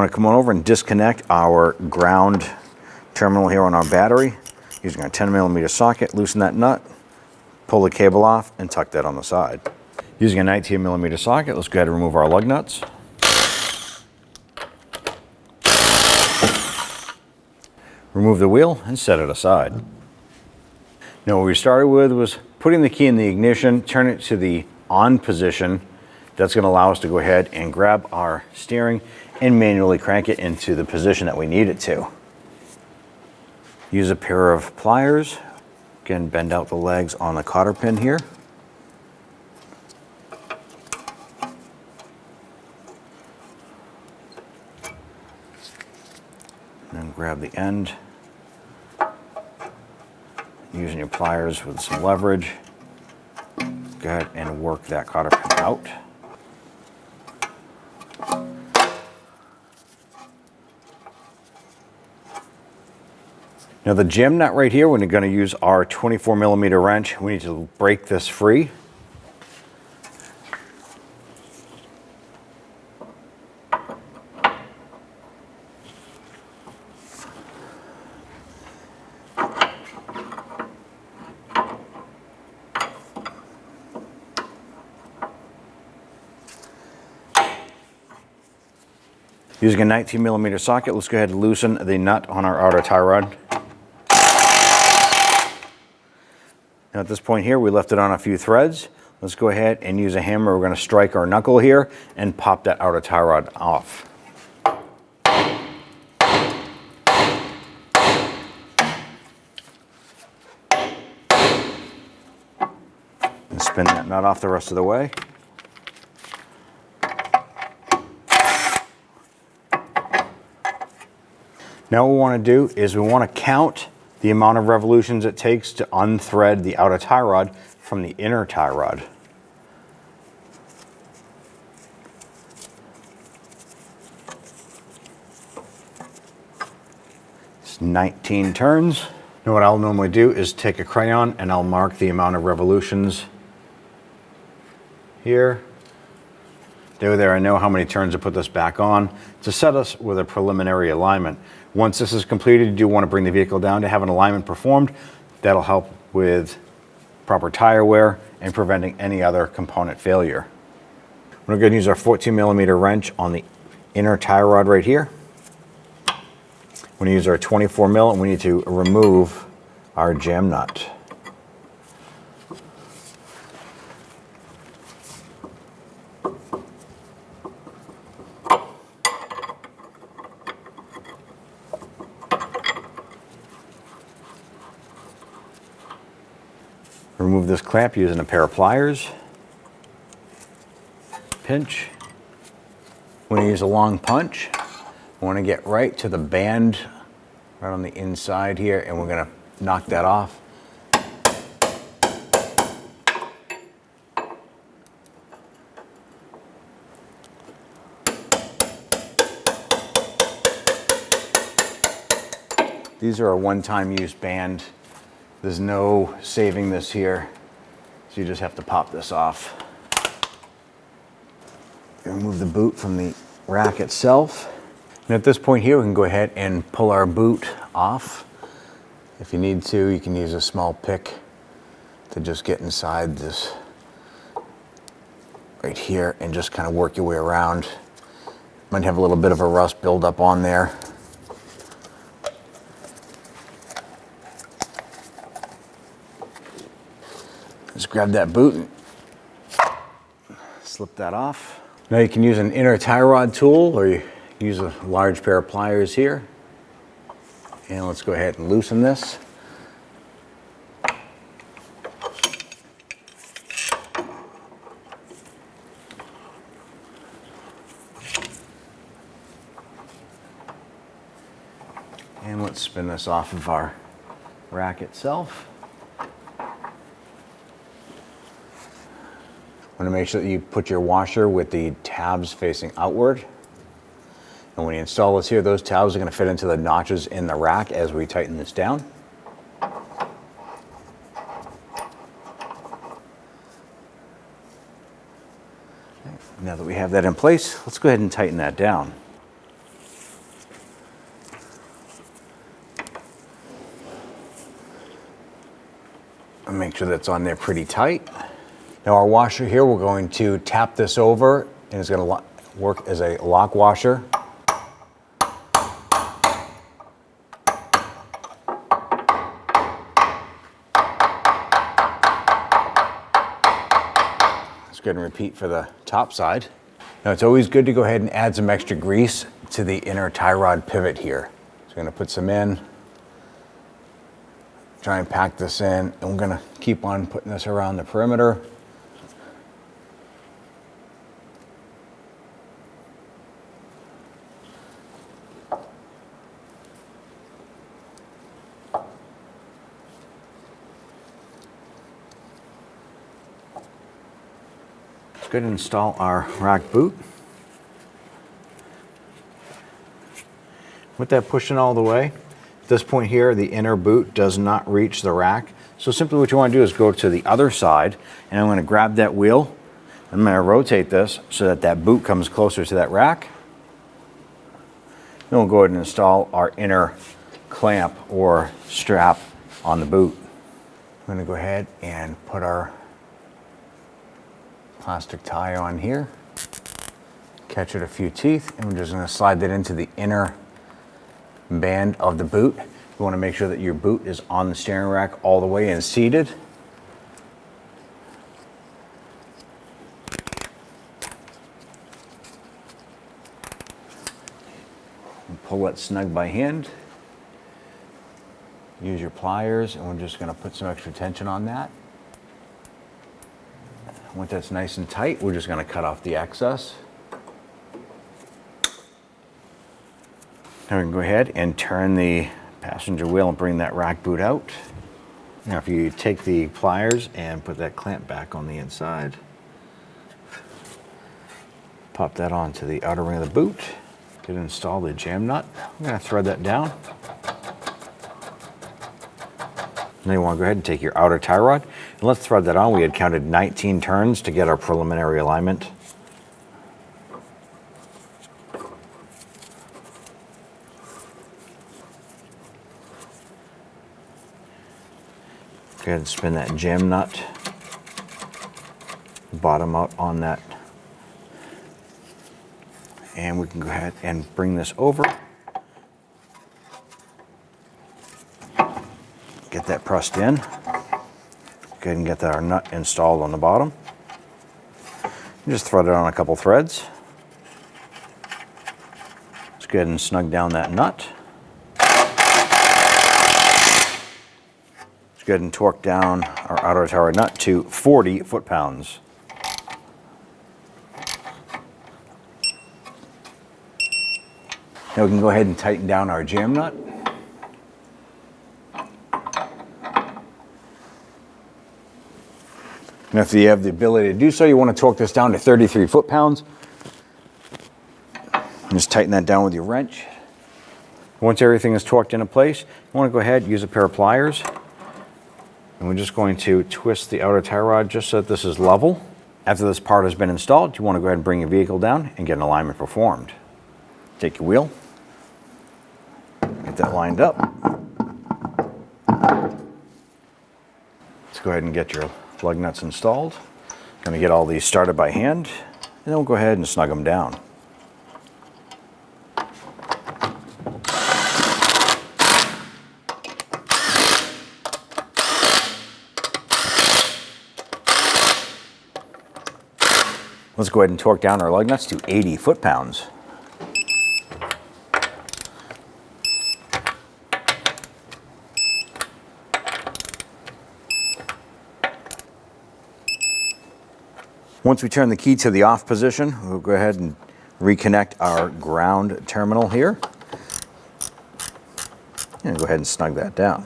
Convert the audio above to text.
want to come on over and disconnect our ground terminal here on our battery using our 10mm socket. Loosen that nut, pull the cable off, and tuck that on the side. Using a 19mm socket, let's go ahead and remove our lug nuts. Remove the wheel and set it aside. Now what we started with was putting the key in the ignition, turn it to the on position. That's going to allow us to go ahead and grab our steering and manually crank it into the position that we need it to. Use a pair of pliers. Again, bend out the legs on the cotter pin here. And then grab the end. Using your pliers with some leverage, go ahead and work that cotter pin out. Now the jam nut right here, we're going to use our 24mm wrench. We need to break this free. Using a 19mm socket, let's go ahead and loosen the nut on our outer tie rod. Now at this point here, we left it on a few threads. Let's go ahead and use a hammer. We're going to strike our knuckle here and pop that outer tie rod off. And spin that nut off the rest of the way. Now what we want to do is we want to count the amount of revolutions it takes to unthread the outer tie rod from the inner tie rod. It's 19 turns. Now what I'll normally do is take a crayon and I'll mark the amount of revolutions here. There, I know how many turns to put this back on to set us with a preliminary alignment. Once this is completed, you do want to bring the vehicle down to have an alignment performed. That'll help with proper tire wear and preventing any other component failure. We're going to use our 14mm wrench on the inner tire rod right here. We're going to use our 24mm and we need to remove our jam nut. Remove this clamp using a pair of pliers. Pinch. We're going to use a long punch. We want to get right to the band right on the inside here, and we're going to knock that off. These are a one-time use band. There's no saving this here, so you just have to pop this off. Remove the boot from the rack itself. And at this point here, we can go ahead and pull our boot off. If you need to, you can use a small pick to just get inside this right here and just kind of work your way around. Might have a little bit of a rust buildup on there. Just grab that boot and slip that off. Now you can use an inner tie rod tool, or you use a large pair of pliers here. And let's go ahead and loosen this. And let's spin this off of our rack itself. Want to make sure that you put your washer with the tabs facing outward. And when you install this here, those tabs are going to fit into the notches in the rack as we tighten this down. Now that we have that in place, let's go ahead and tighten that down. And make sure that's on there pretty tight. Now our washer here, we're going to tap this over and it's going to work as a lock washer. Let's go ahead and repeat for the top side. Now it's always good to go ahead and add some extra grease to the inner tie rod pivot here. So we're going to put some in, try and pack this in, and we're going to keep on putting this around the perimeter. Let's go ahead and install our rack boot. With that pushing all the way, at this point here, the inner boot does not reach the rack. So simply what you want to do is go to the other side, and I'm going to grab that wheel. I'm going to rotate this so that that boot comes closer to that rack. Then we'll go ahead and install our inner clamp or strap on the boot. I'm going to go ahead and put our plastic tie on here, catch it a few teeth, and we're just going to slide that into the inner band of the boot. You want to make sure that your boot is on the steering rack all the way and seated. And pull it snug by hand. Use your pliers, and we're just going to put some extra tension on that. Once that's nice and tight, we're just going to cut off the excess. Now we can go ahead and turn the passenger wheel and bring that rack boot out. Now if you take the pliers and put that clamp back on the inside, pop that onto the outer ring of the boot, get it install the jam nut. I'm going to thread that down. Now you want to go ahead and take your outer tie rod and let's thread that on. We had counted 19 turns to get our preliminary alignment. Go ahead and spin that jam nut bottom out on that, and we can go ahead and bring this over. Get that pressed in. Go ahead and get our nut installed on the bottom. And just thread it on a couple threads. Let's go ahead and snug down that nut. Let's go ahead and torque down our outer tie rod nut to 40 foot-pounds. Now we can go ahead and tighten down our jam nut. And if you have the ability to do so, you want to torque this down to 33 foot-pounds. Just tighten that down with your wrench. Once everything is torqued into place, you want to go ahead and use a pair of pliers. And we're just going to twist the outer tie rod just so that this is level. After this part has been installed, you want to go ahead and bring your vehicle down and get an alignment performed. Take your wheel, get that lined up. Let's go ahead and get your lug nuts installed. Going to get all these started by hand, and then we'll go ahead and snug them down. Let's go ahead and torque down our lug nuts to 80 foot-pounds. Once we turn the key to the off position, we'll go ahead and reconnect our ground terminal here. And go ahead and snug that down.